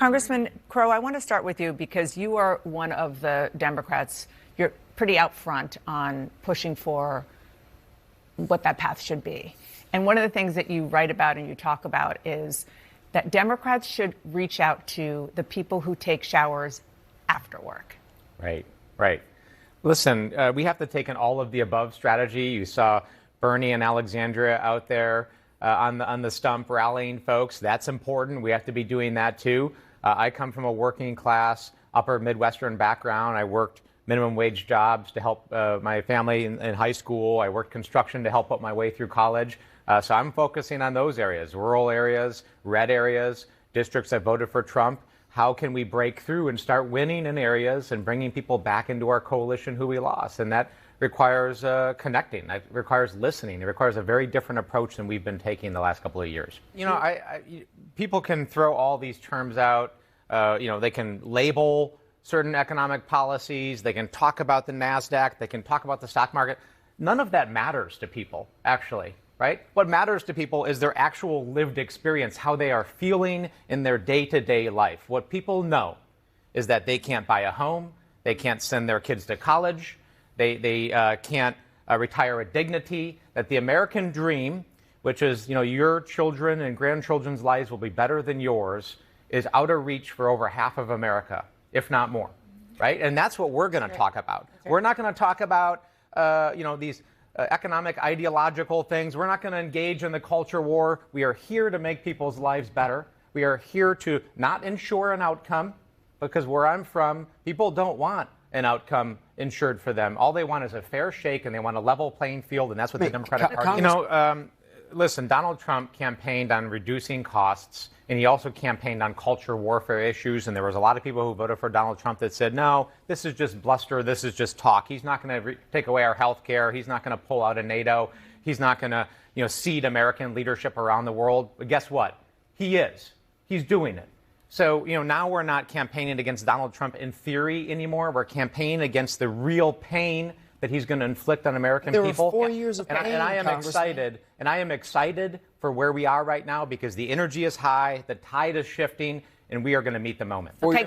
Congressman Crow, I want to start with you because you are one of the Democrats. You're pretty out front on pushing for what that path should be. And one of the things that you write about and you talk about is that Democrats should reach out to the people who take showers after work. Right, right. Listen, we have to take an all of the above strategy. You saw Bernie and Alexandria out there on the stump rallying folks. That's important. We have to be doing that too. I come from a working class, upper Midwestern background. I worked minimum wage jobs to help my family in high school. I worked construction to help put my way through college. So I'm focusing on those areas, rural areas, red areas, districts that voted for Trump. How can we break through and start winning in areas and bringing people back into our coalition who we lost? And that requires connecting. That requires listening. It requires a very different approach than we've been taking the last couple of years. You know, people can throw all these terms out. They can label certain economic policies. They can talk about the NASDAQ. They can talk about the stock market. None of that matters to people, actually. Right? What matters to people is their actual lived experience, how they are feeling in their day-to-day life. What people know is that they can't buy a home, they can't send their kids to college, they can't retire with dignity, that the American dream, which is, your children and grandchildren's lives will be better than yours, is out of reach for over half of America, if not more. Right? And that's what we're going to talk about. We're not going to talk about, these economic, ideological things. We're not going to engage in the culture war. We are here to make people's lives better. We are here to not ensure an outcome, because where I'm from, people don't want an outcome ensured for them. All they want is a fair shake, and they want a level playing field, and that's what the Democratic Party... Listen, Donald Trump campaigned on reducing costs, and he also campaigned on culture warfare issues. And there was a lot of people who voted for Donald Trump that said, no, this is just bluster. This is just talk. He's not going to take away our health care. He's not going to pull out of NATO. He's not going to, cede American leadership around the world. But guess what? He is. He's doing it. So, now we're not campaigning against Donald Trump in theory anymore. We're campaigning against the real pain that he's going to inflict on American people. There were 4 years of pain, and I am excited. And I am excited for where we are right now because the energy is high, the tide is shifting, and we are going to meet the moment. Okay,